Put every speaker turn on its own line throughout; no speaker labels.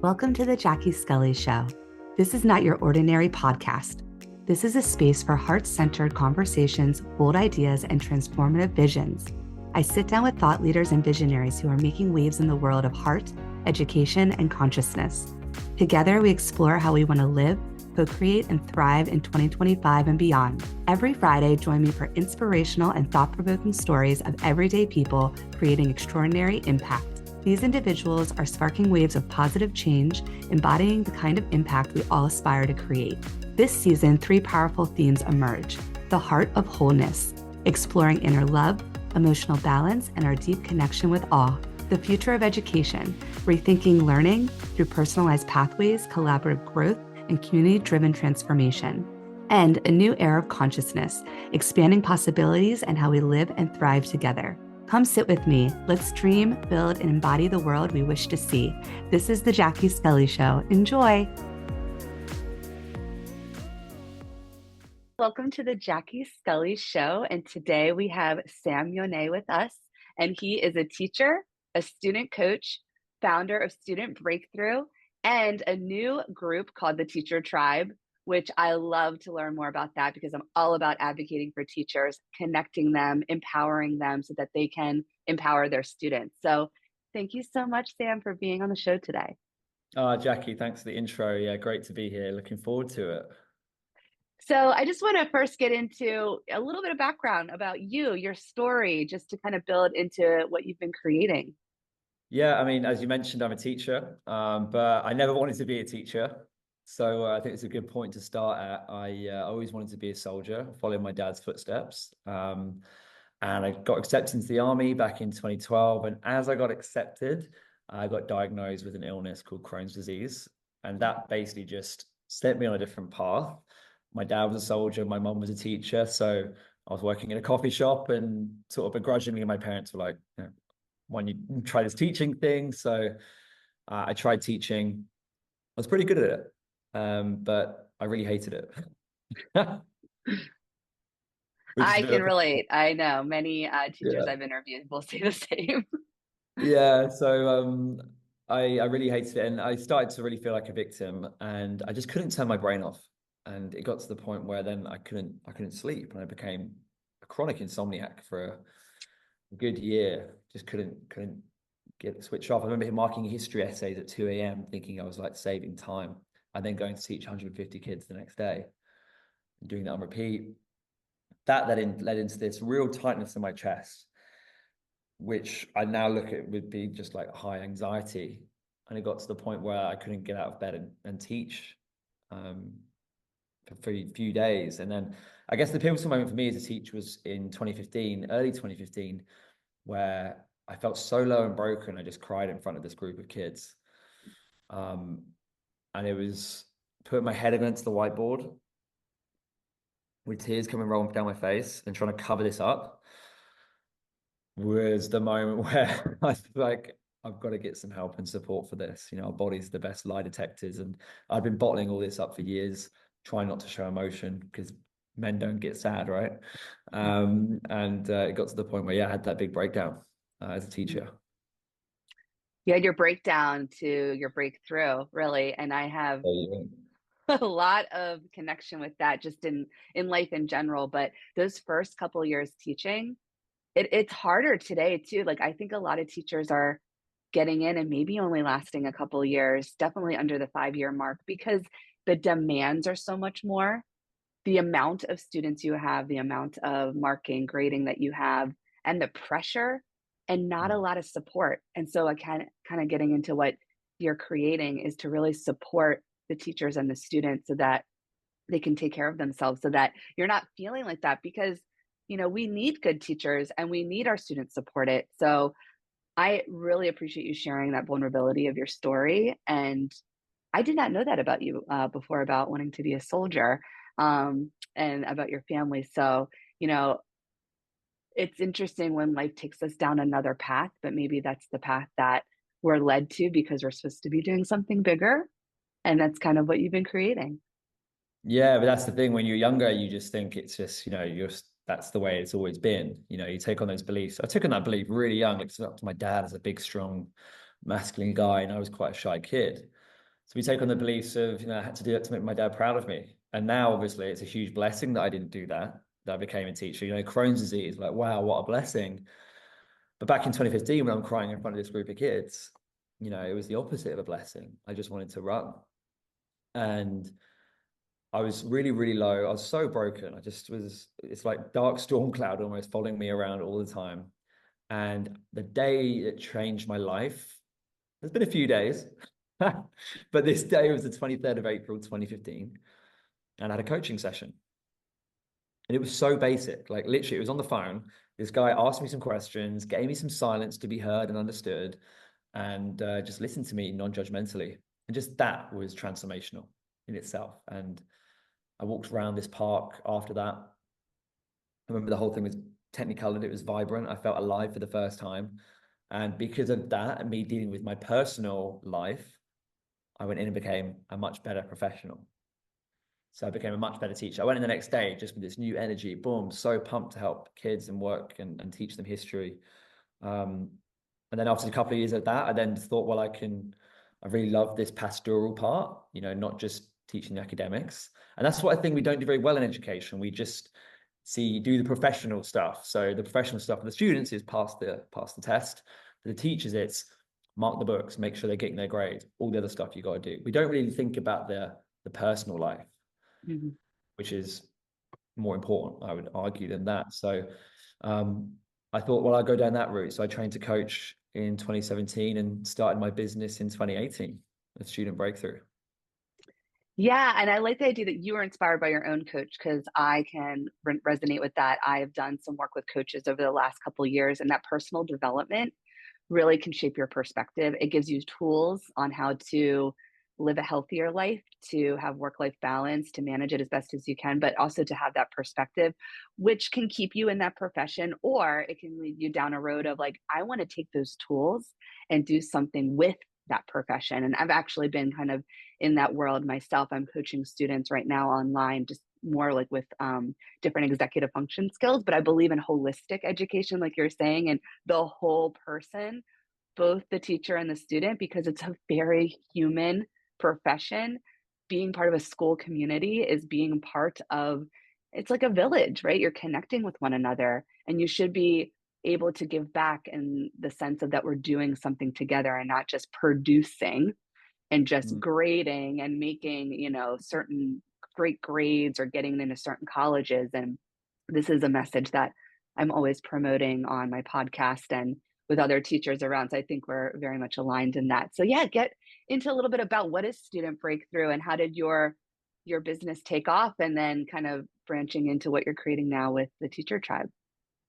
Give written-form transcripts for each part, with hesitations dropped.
Welcome to the Jackie Scully Show. This is not your ordinary podcast. This is a space for heart-centered conversations, bold ideas, and transformative visions. I sit down with thought leaders and visionaries who are making waves in the world of heart, education, and consciousness. Together, we explore how we want to live, co-create, and thrive in 2025 and beyond. Every Friday, join me for inspirational and thought-provoking stories of everyday people creating extraordinary impact. These individuals are sparking waves of positive change, embodying the kind of impact we all aspire to create. This season, 3 powerful themes emerge: the heart of wholeness, exploring inner love, emotional balance, and our deep connection with awe; the future of education, rethinking learning through personalized pathways, collaborative growth, and community-driven transformation; and a new era of consciousness, expanding possibilities and how we live and thrive together. Come sit with me. Let's dream, build, and embody the world we wish to see. This is the Jackie Scully Show. Enjoy. Welcome to the Jackie Scully Show. And today we have Sam Moinet with us. And he is a teacher, a student coach, founder of Student Breakthrough, and a new group called the Teacher Tribe, which I love to learn more about that because I'm all about advocating for teachers, connecting them, empowering them so that they can empower their students. So thank you so much, Sam, for being on the show today.
Jackie, thanks for the intro. Yeah, great to be here. Looking forward to it.
So I just want to first get into a little bit of background about you, your story, just to kind of build into what you've been creating.
Yeah, I mean, as you mentioned, I'm a teacher, but I never wanted to be a teacher. So I think it's a good point to start at. I always wanted to be a soldier, following my dad's footsteps. And I got accepted into the army back in 2012. And as I got accepted, I got diagnosed with an illness called Crohn's disease. And that basically just set me on a different path. My dad was a soldier, my mom was a teacher. So I was working in a coffee shop, and sort of begrudgingly, my parents were like, why don't you try this teaching thing? So I tried teaching. I was pretty good at it. But I really hated it.
I can relate. I know many teachers
Yeah.
I've interviewed will say the same.
Yeah, so I really hated it, and I started to really feel like a victim, and I just couldn't turn my brain off. And it got to the point where then I couldn't sleep, and I became a chronic insomniac for a good year. Just couldn't get switch off. I remember marking history essays at 2 a.m. thinking I was like saving time, and then going to teach 150 kids the next day, doing that on repeat. That led into this real tightness in my chest, which I now look at would be just like high anxiety. And it got to the point where I couldn't get out of bed and teach for a few days. And then I guess the pivotal moment for me as a teacher was in 2015, early 2015, where I felt so low and broken. I just cried in front of this group of kids. And it was putting my head against the whiteboard with tears coming rolling down my face and trying to cover this up was the moment where I was like, I've got to get some help and support for this. Our body's the best lie detectors. And I've been bottling all this up for years, trying not to show emotion because men don't get sad, right? It got to the point where, I had that big breakdown as a teacher.
You had your breakdown to your breakthrough, really. And I have a lot of connection with that just in life in general. But those first couple of years teaching, it's harder today too. Like I think a lot of teachers are getting in and maybe only lasting a couple of years, definitely under the 5-year mark, because the demands are so much more. The amount of students you have, the amount of marking, grading that you have, and the pressure, and not a lot of support. And so I kind of getting into what you're creating is to really support the teachers and the students so that they can take care of themselves, so that you're not feeling like that, because we need good teachers and we need our students supported. So I really appreciate you sharing that vulnerability of your story. And I did not know that about you before, about wanting to be a soldier, and about your family. So, it's interesting when life takes us down another path, but maybe that's the path that we're led to because we're supposed to be doing something bigger. And that's kind of what you've been creating.
Yeah, but that's the thing. When you're younger, you just think it's just, that's the way it's always been. You take on those beliefs. I took on that belief really young. It's up to my dad as a big, strong, masculine guy, and I was quite a shy kid. So we take on the beliefs of, I had to do that to make my dad proud of me. And now, obviously, it's a huge blessing that I didn't do that, that I became a teacher. Crohn's disease, like, wow, what a blessing. But back in 2015, when I'm crying in front of this group of kids, it was the opposite of a blessing. I just wanted to run. And I was really, really low. I was so broken. It's like dark storm cloud almost following me around all the time. And the day it changed my life, there's been a few days, but this day was the 23rd of April, 2015. And I had a coaching session. And it was so basic, like literally, it was on the phone. This guy asked me some questions, gave me some silence to be heard and understood, and just listened to me non-judgmentally. And just that was transformational in itself. And I walked around this park after that. I remember the whole thing was technicolored, it was vibrant. I felt alive for the first time. And because of that and me dealing with my personal life, I went in and became a much better professional. So I became a much better teacher. I went in the next day just with this new energy, boom, so pumped to help kids and work and teach them history. And then after a couple of years of that, I then thought, well, I really love this pastoral part, not just teaching the academics. And that's what I think we don't do very well in education. We just do the professional stuff. So the professional stuff for the students is pass the test. For the teachers, it's mark the books, make sure they're getting their grades, all the other stuff you got to do. We don't really think about the personal life. Mm-hmm. Which is more important, I would argue, than that. So I thought, well, I'll go down that route. So I trained to coach in 2017 and started my business in 2018 with Student Breakthrough.
Yeah. And I like the idea that you were inspired by your own coach, because I can resonate with that. I have done some work with coaches over the last couple of years, and that personal development really can shape your perspective. It gives you tools on how to live a healthier life, to have work-life balance, to manage it as best as you can, but also to have that perspective, which can keep you in that profession, or it can lead you down a road of like, I want to take those tools and do something with that profession. And I've actually been kind of in that world myself. I'm coaching students right now online, just more like with different executive function skills, but I believe in holistic education, like you're saying, and the whole person, both the teacher and the student, because it's a very human profession. Being part of a school community is being part of, it's like a village, right? You're connecting with one another, and you should be able to give back in the sense of that we're doing something together and not just producing and just grading and making, certain great grades or getting into certain colleges. And this is a message that I'm always promoting on my podcast and with other teachers around. So I think we're very much aligned in that. So yeah, get into a little bit about what is Student Breakthrough and how did your business take off, and then kind of branching into what you're creating now with the Teacher Tribe.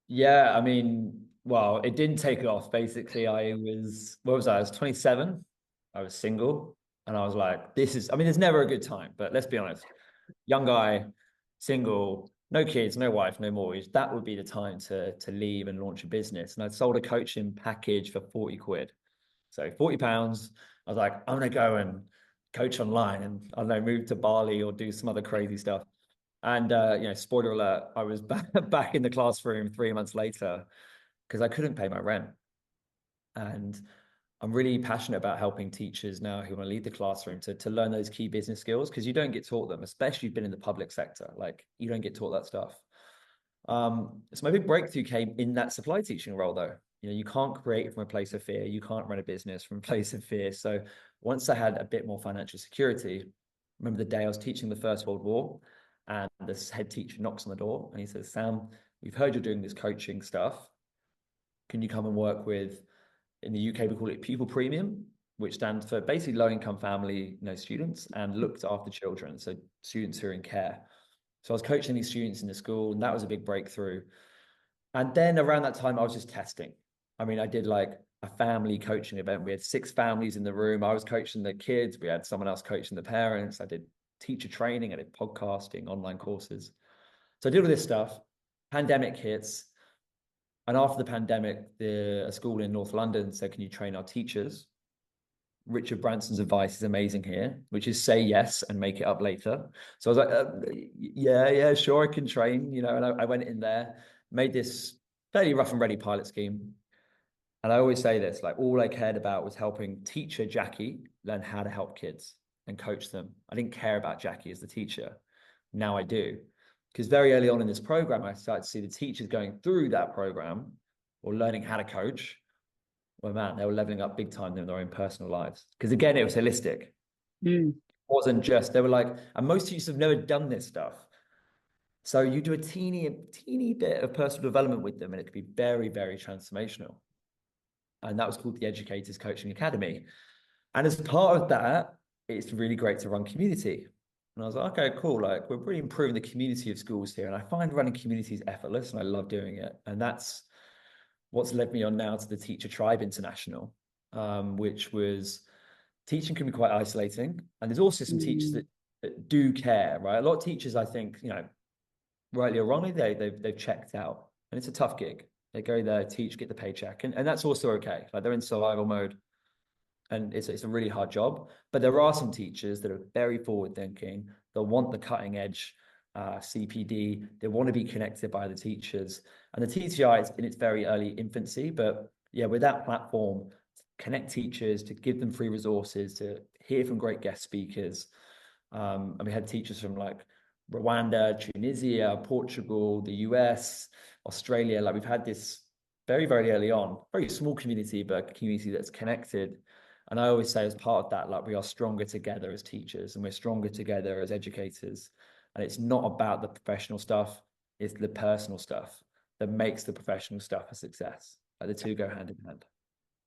Yeah, I mean, well, it didn't take off. Basically, I was 27. I was single, and I was like, there's never a good time, but let's be honest. Young guy, single, no kids, no wife, no mortgage. That would be the time to leave and launch a business. And I sold a coaching package for 40 quid. So £40. I was like, I'm gonna go and coach online and I don't know, move to Bali or do some other crazy stuff. And spoiler alert, I was back in the classroom 3 months later because I couldn't pay my rent. And I'm really passionate about helping teachers now who want to leave the classroom to learn those key business skills, because you don't get taught them, especially if you've been in the public sector. Like, you don't get taught that stuff. So my big breakthrough came in that supply teaching role, though. You can't create from a place of fear. You can't run a business from a place of fear. So once I had a bit more financial security, remember the day I was teaching the First World War, and this head teacher knocks on the door and he says, Sam, we've heard you're doing this coaching stuff. Can you come and work with, in the UK, we call it pupil premium, which stands for basically low-income family, students, and looked after children. So students who are in care. So I was coaching these students in the school, and that was a big breakthrough. And then around that time, I was just testing. I mean, I did like a family coaching event. We had 6 families in the room. I was coaching the kids. We had someone else coaching the parents. I did teacher training. I did podcasting, online courses. So I did all this stuff. Pandemic hits. And after the pandemic, a school in North London said, can you train our teachers? Richard Branson's advice is amazing here, which is say yes and make it up later. So I was like, yeah, sure, I can train, and I went in there, made this fairly rough and ready pilot scheme. And I always say this, like, all I cared about was helping teacher Jackie learn how to help kids. and coach them. I didn't care about Jackie as the teacher. Now I do. Because very early on in this program, I started to see the teachers going through that program or learning how to coach. Well, man, they were leveling up big time in their own personal lives. Because again, it was holistic.
Mm.
It wasn't just, they were like, and most teachers have never done this stuff. So you do a teeny bit of personal development with them, and it could be very, very transformational. And that was called the Educators Coaching Academy. And as part of that, it's really great to run community. And I was like, okay, cool. Like, we're really improving the community of schools here. And I find running communities effortless, and I love doing it. And that's what's led me on now to the Teacher Tribe International, which was teaching can be quite isolating. And there's also some teachers that do care, right? A lot of teachers, I think, rightly or wrongly, they've checked out. And it's a tough gig. They go there, teach, get the paycheck. And that's also okay. Like, they're in survival mode. And it's a really hard job. But there are some teachers that are very forward thinking. They'll want the cutting edge CPD. They want to be connected by the teachers. And the TTI is in its very early infancy. But yeah, with that platform, connect teachers, to give them free resources, to hear from great guest speakers. And we had teachers from like Rwanda, Tunisia, Portugal, the US, Australia. Like, we've had this very, very early on, very small community, but a community that's connected. And I always say, as part of that, like, we are stronger together as teachers, and we're stronger together as educators. And it's not about the professional stuff, it's the personal stuff that makes the professional stuff a success. Like, the two go hand in hand.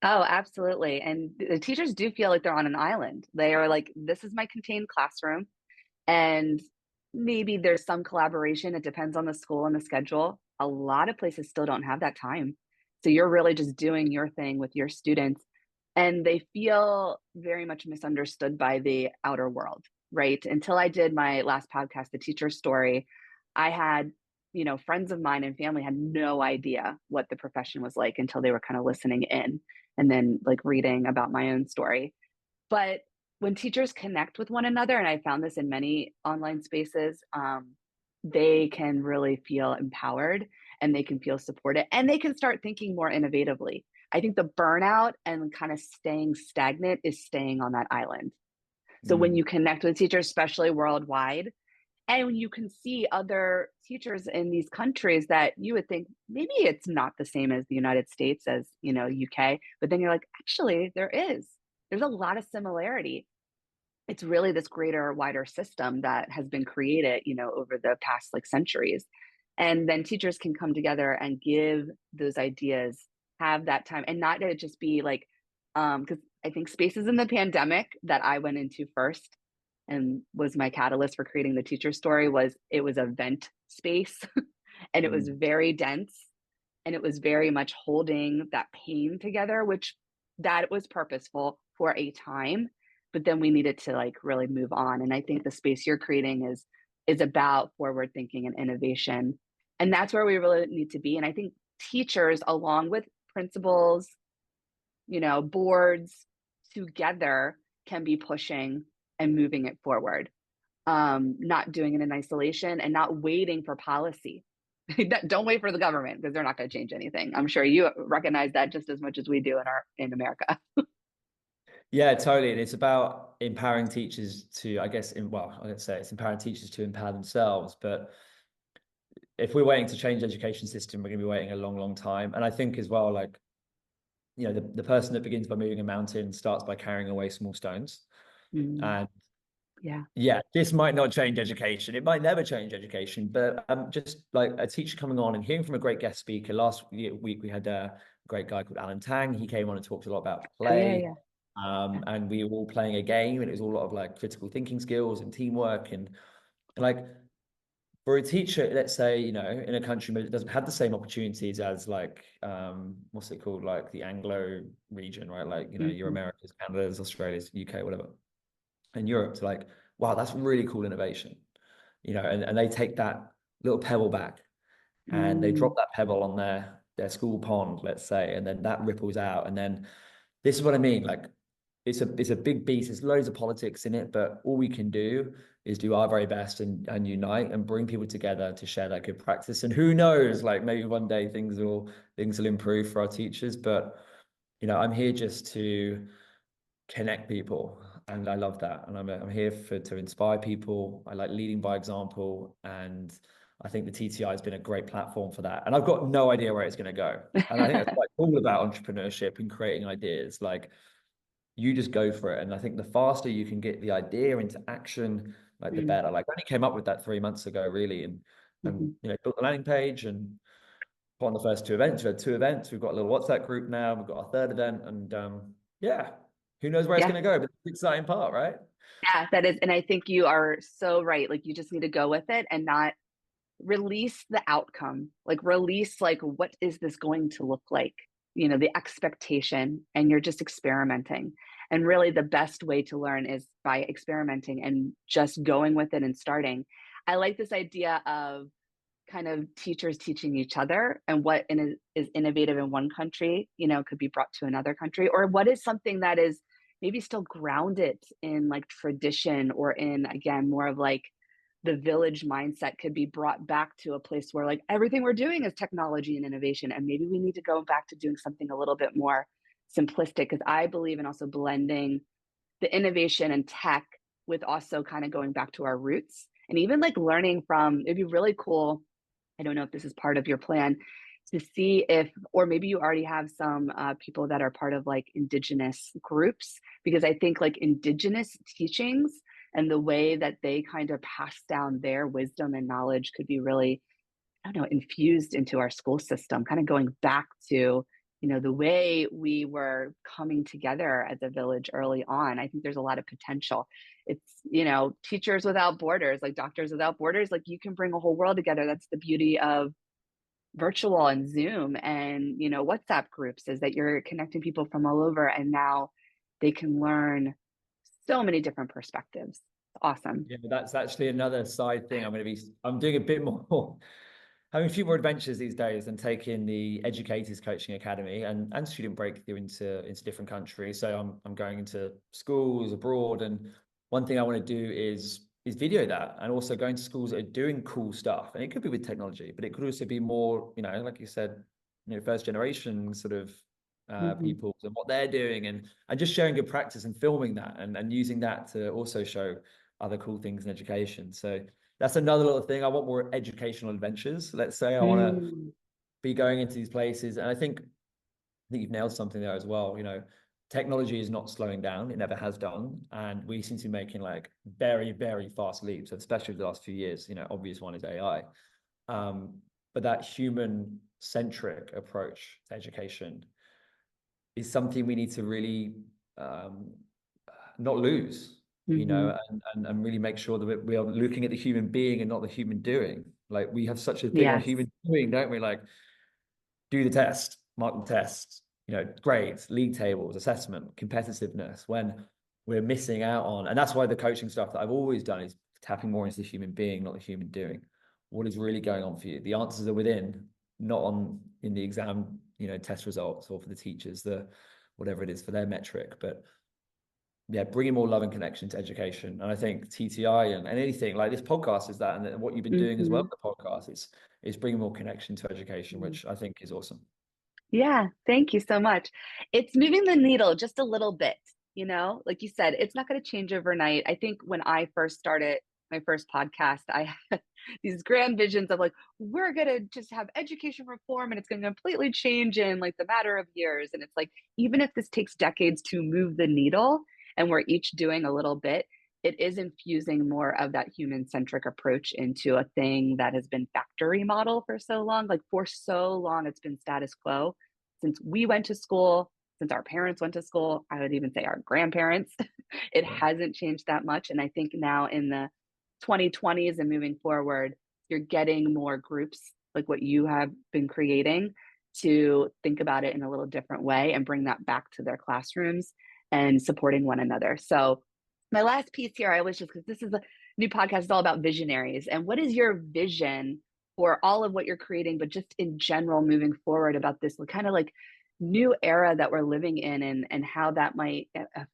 Oh, absolutely. And the teachers do feel like they're on an island. They are like, this is my contained classroom. And maybe there's some collaboration. It depends on the school and the schedule. A lot of places still don't have that time. So you're really just doing your thing with your students. And they feel very much misunderstood by the outer world, right? Until I did my last podcast, The Teacher Story, I had, friends of mine and family had no idea what the profession was like until they were kind of listening in and then like reading about my own story. But when teachers connect with one another, and I found this in many online spaces, they can really feel empowered, and they can feel supported, and they can start thinking more innovatively. I think the burnout and kind of staying stagnant is staying on that island. So when you connect with teachers, especially worldwide, and when you can see other teachers in these countries that you would think maybe it's not the same as the United States, as UK, but then you're like, actually, there's a lot of similarity. It's really this greater, wider system that has been created, over the past like centuries. And then teachers can come together and give those ideas, have that time, and not to just be like, because I think spaces in the pandemic that I went into first and was my catalyst for creating the teacher story was, it was a vent space and it was very dense, and it was very much holding that pain together, which that was purposeful for a time, but then we needed to like really move on. And I think the space you're creating is about forward thinking and innovation, and that's where we really need to be. And I think teachers, along with principals, boards, together can be pushing and moving it forward, not doing it in isolation and not waiting for policy. Don't wait for the government, because they're not going to change anything. I'm sure you recognize that just as much as we do in America.
Yeah, totally. And it's about empowering teachers to, I guess, let's say it's empowering teachers to empower themselves. But if we're waiting to change the education system, we're going to be waiting a long, long time. And I think as well, like, the person that begins by moving a mountain starts by carrying away small stones. And yeah, this might not change education. It might never change education, but just like a teacher coming on and hearing from a great guest speaker. Last week, we had a great guy called Alan Tang. He came on and talked a lot about play. And we were all playing a game, and it was all a lot of like critical thinking skills and teamwork. And like, for a teacher, let's say, in a country that doesn't have the same opportunities as like, what's it called? Like the Anglo region, right? Like, your Americas, Canada's, Australia's, UK, whatever. And Europe, to like, wow, that's really cool innovation, and they take that little pebble back and they drop that pebble on their school pond, let's say, and then that ripples out. And then this is what I mean. Like, it's a big beast. There's loads of politics in it, but all we can do is do our very best and unite and bring people together to share that good practice. And who knows, like, maybe one day things will improve for our teachers. But I'm here just to connect people And I love that. And I'm here to inspire people. I like leading by example. And I think the TTI has been a great platform for that. And I've got no idea where it's going to go. And I think that's quite cool about entrepreneurship and creating ideas. Like, you just go for it. And I think the faster you can get the idea into action, like the better. Like, I only came up with that 3 months ago, really. And
Mhm.
built the landing page and put on the first two events. We had two events. We've got a little WhatsApp group now. We've got our third event. And yeah, who knows where it's
Yeah.
going to go? But it's the exciting part, right?
Yeah, that is. And I think you are so right. Like you just need to go with it and not release the outcome, like release, like, what is this going to look like? The expectation, and you're just experimenting. And really, the best way to learn is by experimenting and just going with it and starting. I like this idea of kind of teachers teaching each other, and what is innovative in one country, could be brought to another country, or what is something that is maybe still grounded in like tradition, or in, again, more of like the village mindset, could be brought back to a place where like everything we're doing is technology and innovation, and maybe we need to go back to doing something a little bit more simplistic, because I believe in also blending the innovation and tech with also kind of going back to our roots, and even like learning from, it'd be really cool. I don't know if this is part of your plan, to see if, or maybe you already have some people that are part of like indigenous groups, because I think like indigenous teachings and the way that they kind of pass down their wisdom and knowledge could be really, I don't know, infused into our school system, kind of going back to, the way we were coming together as a village early on. I think there's a lot of potential. It's, teachers without borders, like doctors without borders, like you can bring a whole world together. That's the beauty of virtual and Zoom and, WhatsApp groups, is that you're connecting people from all over, and now they can learn so many different perspectives. Awesome.
Yeah, that's actually another side thing. I'm doing a bit more, having a few more adventures these days, and taking the Educators Coaching Academy and student breakthrough into different countries. So I'm going into schools abroad, and one thing I want to do is video that, and also going to schools that are doing cool stuff. And it could be with technology, but it could also be more, like you said, first generation sort of
Mhm.
people and what they're doing, and just sharing good practice and filming that, and using that to also show other cool things in education. So that's another little thing. I want more educational adventures. Let's say I want to
Mm.
be going into these places. And I think you've nailed something there as well. Technology is not slowing down. It never has done. And we seem to be making like very, very fast leaps, especially the last few years. Obvious one is AI. But that human centric approach to education is something we need to really um, not lose,
Mhm.
and really make sure that we are looking at the human being and not the human doing. Like, we have such a thing on
Yes.
human doing, don't we? Like, do the test, mark the test, grades, league tables, assessment, competitiveness, when we're missing out on, and that's why the coaching stuff that I've always done is tapping more into the human being, not the human doing. What is really going on for you? The answers are within, not on in the exam, test results, or for the teachers, the whatever it is for their metric. But yeah, bringing more love and connection to education. And I think TTI and anything like this podcast is that, and what you've been doing as well,
Mhm.
the podcast, is bringing more connection to education,
Mm.
which I think is awesome.
Yeah, thank you so much. It's moving the needle just a little bit, like you said, it's not going to change overnight. I think when I first started my first podcast, I had these grand visions of like, we're going to just have education reform and it's going to completely change in like the matter of years. And it's like, even if this takes decades to move the needle and we're each doing a little bit, it is infusing more of that human centric approach into a thing that has been factory model for so long. Like for so long, it's been status quo. Since we went to school, since our parents went to school, I would even say our grandparents, it
Yeah.
hasn't changed that much. And I think now in the 2020s and moving forward, you're getting more groups like what you have been creating to think about it in a little different way and bring that back to their classrooms and supporting one another. So my last piece here, I was just, because this is a new podcast, it's all about visionaries. And what is your vision for all of what you're creating, but just in general moving forward about this kind of like new era that we're living in, and how that might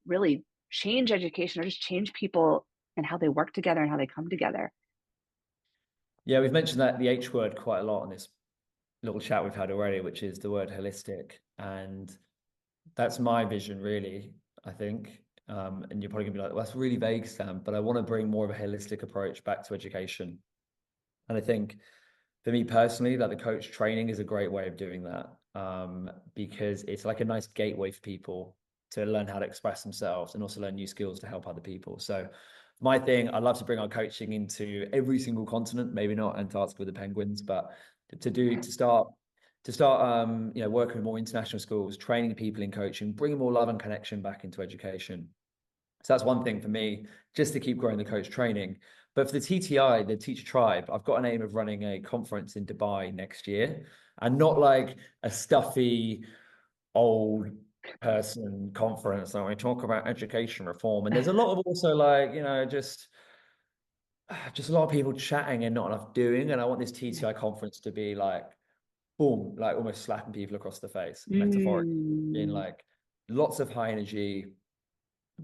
really change education or just change people and how they work together and how they come together.
Yeah, we've mentioned that the H word quite a lot in this little chat we've had already, which is the word holistic. And that's my vision, really, I think. And you're probably gonna be like, well, that's really vague, Sam, but I want to bring more of a holistic approach back to education. And I think for me personally, that the coach training is a great way of doing that, because it's like a nice gateway for people to learn how to express themselves and also learn new skills to help other people. So my thing, I'd love to bring our coaching into every single continent, maybe not Antarctica with the penguins, but to start working with more international schools, training people in coaching, bringing more love and connection back into education. So that's one thing for me, just to keep growing the coach training. But for the TTI, the Teacher Tribe, I've got an aim of running a conference in Dubai next year, and not like a stuffy old person conference. So we talk about education reform, and there's a lot of also like, just a lot of people chatting and not enough doing. And I want this TTI conference to be like, boom, like almost slapping people across the face, metaphorically, being like lots of high energy,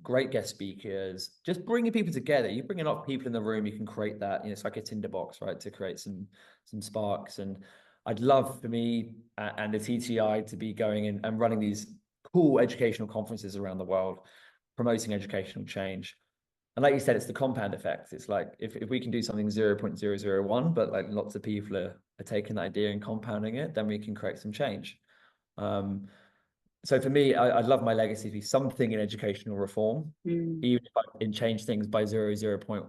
great guest speakers, just bringing people together. You bring enough people in the room, you can create that, it's like a tinderbox, right? To create some sparks. And I'd love for me and the TTI to be going in and running these cool educational conferences around the world, promoting educational change. And like you said, it's the compound effect. It's like if we can do something 0.001, but like lots of people are taking that idea and compounding it, then we can create some change. So for me, I'd love my legacy to be something in educational reform, even if I can change things by 0.1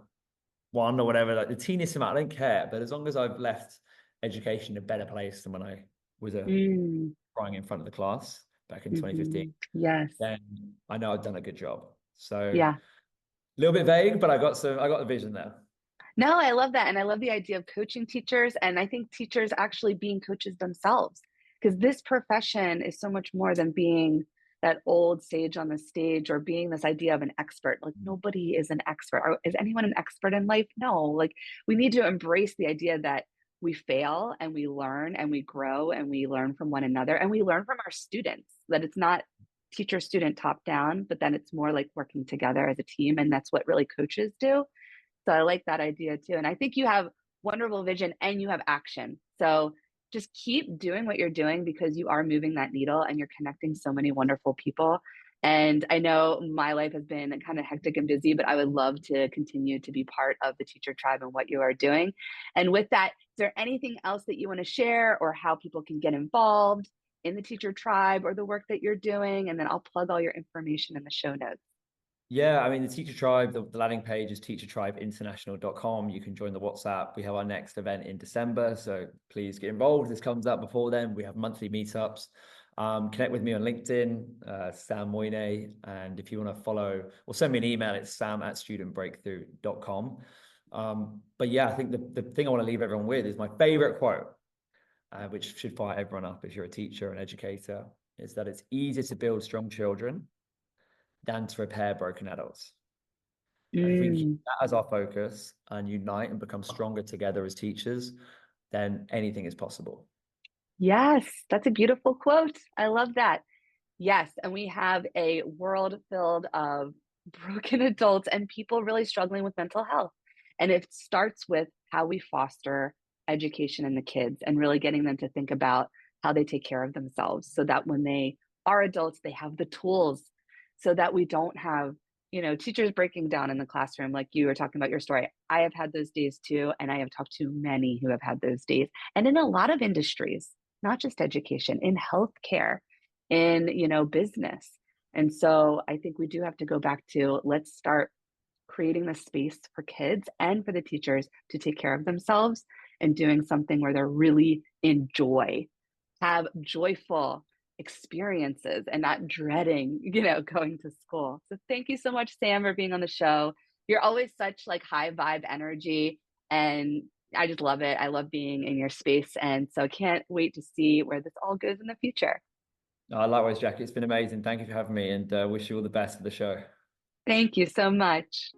or whatever, like the teeniest amount, I don't care. But as long as I've left education in a better place than when I was crying in front of the class back in 2015,
yes,
then I know I've done a good job. So
yeah,
a little bit vague, but I got the vision there.
no, I love that. And I love the idea of coaching teachers. And I think teachers actually being coaches themselves, because this profession is so much more than being that old sage on the stage or being this idea of an expert. Like nobody is an expert. Is anyone an expert in life? No, like we need to embrace the idea that we fail and we learn and we grow and we learn from one another and we learn from our students, that it's not teacher student top down, but then it's more like working together as a team. And that's what really coaches do. So I like that idea too. And I think you have wonderful vision and you have action. So just keep doing what you're doing, because you are moving that needle and you're connecting so many wonderful people. And I know my life has been kind of hectic and busy, but I would love to continue to be part of the Teacher Tribe and what you are doing. And with that, is there anything else that you want to share, or how people can get involved in the Teacher Tribe or the work that you're doing? And then I'll plug all your information in the show notes.
Yeah, I mean, the Teacher Tribe, the landing page is teachertribeinternational.com. You can join the WhatsApp. We have our next event in December, so please get involved. This comes out before then. We have monthly meetups. Connect with me on LinkedIn, Sam Moinet. And if you want to follow or send me an email, it's sam@studentbreakthrough.com. But yeah, I think the thing I want to leave everyone with is my favorite quote, which should fire everyone up if you're a teacher or an educator, is that it's easier to build strong children than to repair broken adults. And if we keep that as our focus and unite and become stronger together as teachers, then anything is possible.
Yes, that's a beautiful quote. I love that. Yes, and we have a world filled of broken adults and people really struggling with mental health. And it starts with how we foster education in the kids and really getting them to think about how they take care of themselves, so that when they are adults, they have the tools, so that we don't have, teachers breaking down in the classroom. Like you were talking about your story. I have had those days too. And I have talked to many who have had those days. And in a lot of industries, not just education, in healthcare, in, business. And so I think we do have to go back to, let's start creating the space for kids and for the teachers to take care of themselves, and doing something where they're really in joy, have joyful experiences and not dreading, going to school. So thank you so much, Sam, for being on the show. You're always such like high vibe energy, and I just love it. I love being in your space. And so I can't wait to see where this all goes in the future.
Likewise, Jackie, it's been amazing. Thank you for having me, and wish you all the best for the show.
Thank you so much.